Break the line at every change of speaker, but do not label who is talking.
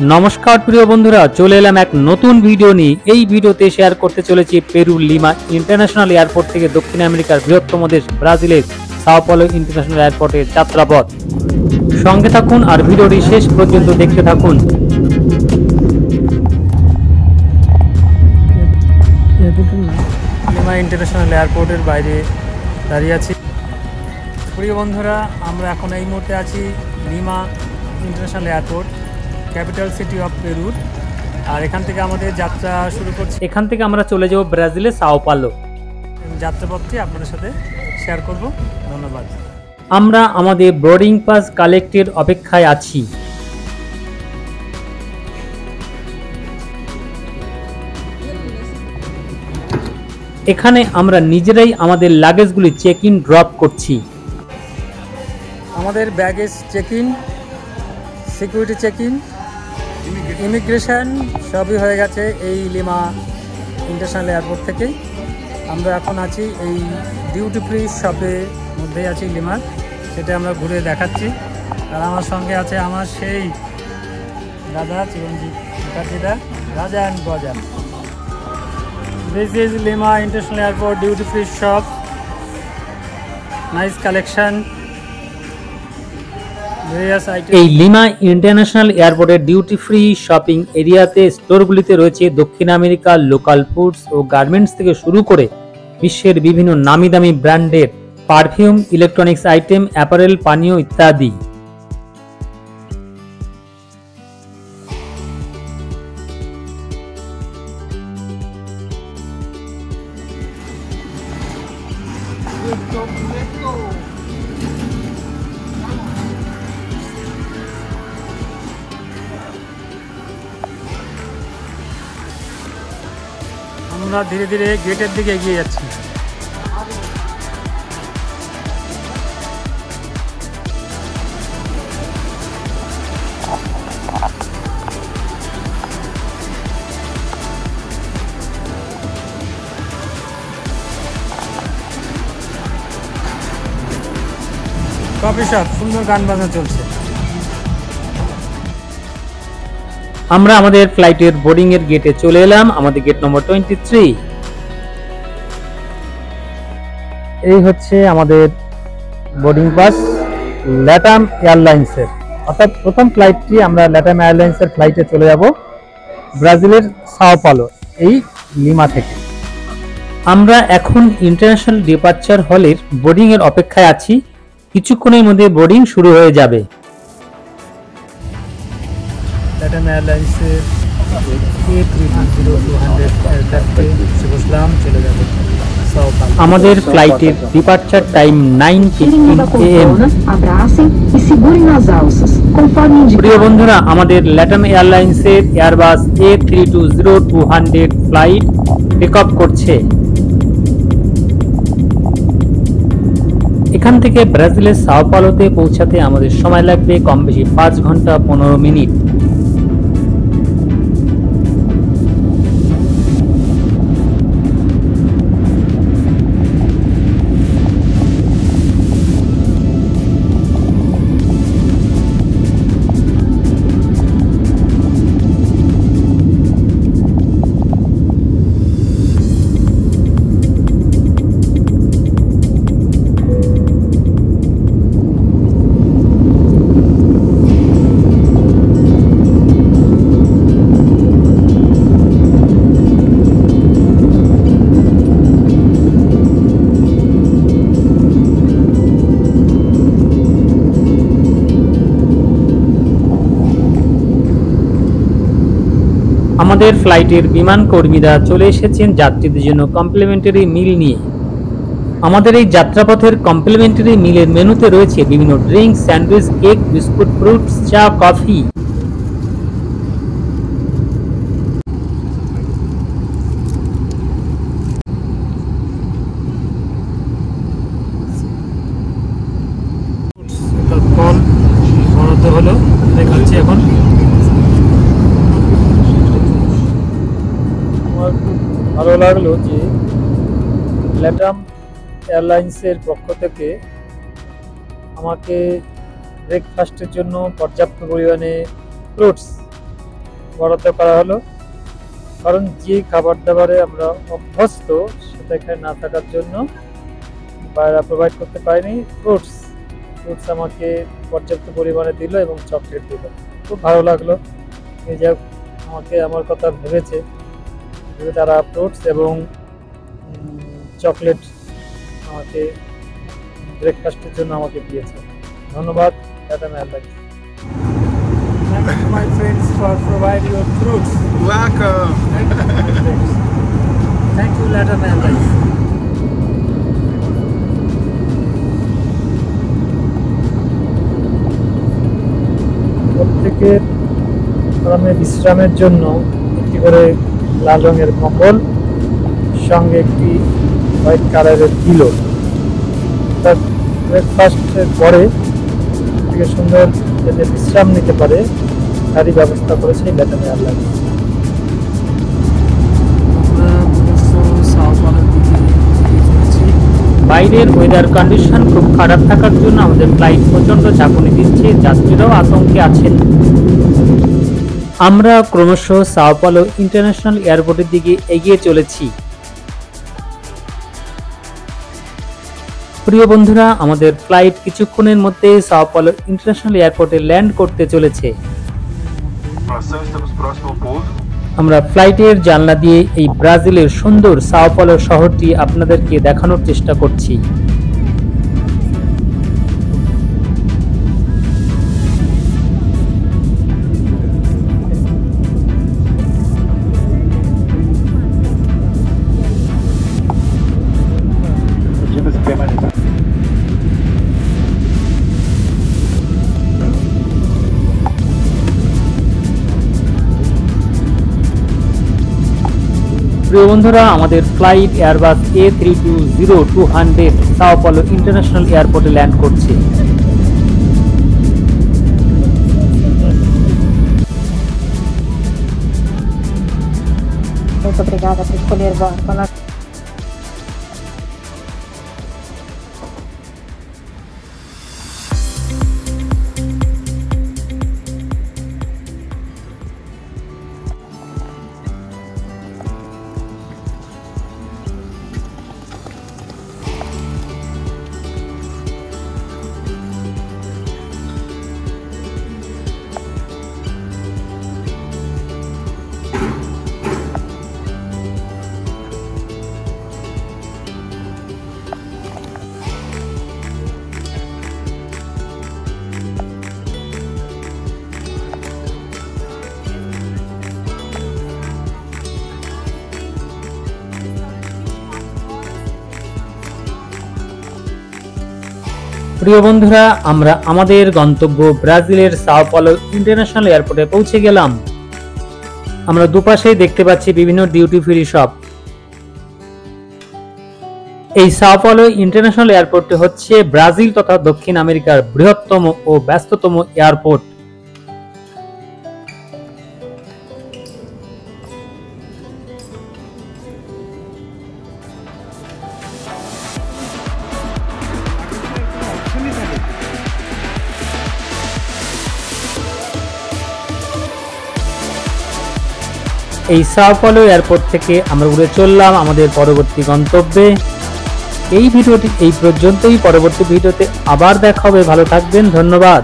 নমস্কার প্রিয় বন্ধুরা, চলে এলাম এক নতুন ভিডিও নিয়ে। এই ভিডিওতে শেয়ার করতে চলেছি পেরুর লিমা ইন্টারন্যাশনাল এয়ারপোর্ট থেকে দক্ষিণ আমেরিকার বৃহত্তম দেশ ব্রাজিলের সাও পাওলো ইন্টারন্যাশনাল এয়ারপোর্টের যাত্রাপথ। সঙ্গে থাকুন আর ভিডিওটি শেষ পর্যন্ত দেখতে থাকুন। লিমা ইন্টারন্যাশনাল এয়ারপোর্টের বাইরে দাঁড়িয়ে আছি। প্রিয় বন্ধুরা, আমরা এখন এই মুহূর্তে আছি Lima international airport, capital city of পেরুর। আর এখান থেকে আমাদের যাত্রা শুরু করছি। এখান থেকে আমরা চলে যাব ব্রাজিলের সাও পাওলো। যাত্রাপথটি আপনাদের সাথে শেয়ার করব। ধন্যবাদ। আমরা আমাদের বোর্ডিং পাস কালেক্টের অপেক্ষায় আছি। এখানে আমরা নিজেরাই আমাদের লাগেজগুলি চেক ইন ড্রপ করছি। আমাদের baggage check in, security check in, immigration সবই হয়ে গেছে এই লিমা ইন্টারন্যাশনাল এয়ারপোর্ট থেকেই। আমরা এখন আছি এই ডিউটি ফ্রি শপের মধ্যেই আছি লিমার, সেটা আমরা ঘুরে দেখাচ্ছি। আর আমার সঙ্গে আছে আমার সেই দাদা চিরঞ্জিত মুখার্জিদা, রাজা অ্যান্ড গজা। This is lima international airport duty free shop, nice collection. এই লিমা ইন্টারন্যাশনাল এয়ারপোর্টের ডিউটি ফ্রি শপিং এরিয়াতে স্টোরগুলিতে রয়েছে দক্ষিণ আমেরিকার লোকাল ফুডস ও গার্মেন্টস থেকে শুরু করে বিশ্বের বিভিন্ন নামি দামি ব্র্যান্ডের পারফিউম, ইলেকট্রনিক্স আইটেম, অ্যাপারেল, পানীয় ইত্যাদি। আমরা ধীরে ধীরে গেটের দিকে এগিয়ে যাচ্ছি। কফি শপ, সুন্দর গান বাজনা চলছে। আমরা আমাদের ফ্লাইটের বোর্ডিং এর গেটে চলে এলাম, আমাদের গেট নম্বর 23। এই হচ্ছে আমাদের বোর্ডিং পাস ল্যাটাম এয়ারলাইন্সের, অর্থাৎ প্রথম ফ্লাইটটি আমরা ল্যাটাম এয়ারলাইন্সের ফ্লাইটে চলে যাব ব্রাজিলের সাও পাওলো এই লিমা থেকে। আমরা এখন ইন্টারন্যাশনাল ডিপার্চার হলের বোর্ডিং এর অপেক্ষায় আছি। কিছুক্ষণের মধ্যে বোর্ডিং শুরু হয়ে যাবে। ল্যাটাম এয়ারলাইন্সের A320-200 এয়ারক্রাফটে বসলাম, চলে যাব সাও পাওলো। আমাদের ফ্লাইটের ডিপার্চার টাইম 9:15 AM। প্রিয় বন্ধুরা, আমাদের ল্যাটাম এয়ারলাইন্সের Airbus A320-200 flight take off করছে। এখান থেকে ব্রাজিলের সাও পাওলোতে পৌঁছাতে আমাদের সময় লাগবে কম বেশি 5 ঘন্টা 15 মিনিট। আমাদের ফ্লাইটের বিমান কর্মীরা চলে এসেছেন যাত্রীদের জন্য কমপ্লিমেন্টারি মিল নিয়ে। আমাদের এই যাত্রাপথের কমপ্লিমেন্টারি মিলের মেনুতে রয়েছে বিভিন্ন drinks, sandwich, cake, biscuit, fruits, চা, কফি। কল বরাদ্দ হলো, দেখাচ্ছি এখন। আমার খুব ভালো লাগলো যে ল্যাটাম এয়ারলাইন্সের পক্ষ থেকে আমাকে ব্রেকফাস্টের জন্য পর্যাপ্ত পরিমাণে ফ্রুটস বরাদ্দ করা হলো, কারণ যে খাবার দাবারে আমরা অভ্যস্ত সেটা এখানে না থাকার জন্য বাইরে প্রোভাইড করতে পারিনি। ফ্রুটস আমাকে পর্যাপ্ত পরিমাণে দিল এবং চকলেট দিল, খুব ভালো লাগলো। এই যে আমাকে আমার কথা ভেবে তারা ফ্রুটস এবং চকলেট আমাকে ব্রেকফাস্টের জন্য আমাকে দিয়েছে। ধন্যবাদ LATAM Airlines. Thank you my friends for providing your fruits.
Welcome.
Thank you LATAM Airlines. প্রত্যেকের গরমে বিশ্রামের জন্য একটি করে লাল রঙের কম্বল, সঙ্গে একটি হোয়াইট কালারের পিলো। তার ব্রেকফাস্টের পরে থেকে সুন্দর যাতে বিশ্রাম নিতে পারে তারই ব্যবস্থা করেছে LATAM Airlines। বাইরের ওয়েদার কন্ডিশন খুব খারাপ থাকার জন্য আমাদের ফ্লাইট প্রচন্ড ঝাঁকুনি দিচ্ছে, যাত্রীরাও আতঙ্কে আছেন। আমরা ক্রমশ সাও পাওলো ইন্টারন্যাশনাল এয়ারপোর্টের দিকে এগিয়ে চলেছি। প্রিয় বন্ধুরা, আমাদের ফ্লাইট কিছুক্ষণের মধ্যে সাও পাওলো ইন্টারন্যাশনাল এয়ারপোর্টে ল্যান্ড করতে চলেছে। আমরা ফ্লাইটের জানলা দিয়ে এই ব্রাজিলের সুন্দর সাও পাওলো শহরটি আপনাদেরকে দেখানোর চেষ্টা করছি। প্রিয় বন্ধুরা, আমাদের flight Airbus A320-200 Sao Paulo international এয়ারপোর্টে ল্যান্ড করছে।
Muito obrigada por escolher Voar.
প্রিয় বন্ধুরা, আমরা আমাদের গন্তব্য ব্রাজিলের সাও পাওলো ইন্টারন্যাশনাল এয়ারপোর্টে পৌঁছে গেলাম। আমরা দুপাশেই দেখতে পাচ্ছি বিভিন্ন ডিউটি ফ্রি শপ। এই সাও পাওলো ইন্টারন্যাশনাল এয়ারপোর্টটি হচ্ছে ব্রাজিল তথা দক্ষিণ আমেরিকার বৃহত্তম ও ব্যস্ততম এয়ারপোর্ট। এই সাও পাওলো এয়ারপোর্ট থেকে আমরা উড়ে চললাম আমাদের পরবর্তী গন্তব্যে। এই ভিডিওটি এই পর্যন্তই। পরবর্তী ভিডিওতে আবার দেখা হবে। ভালো থাকবেন, ধন্যবাদ।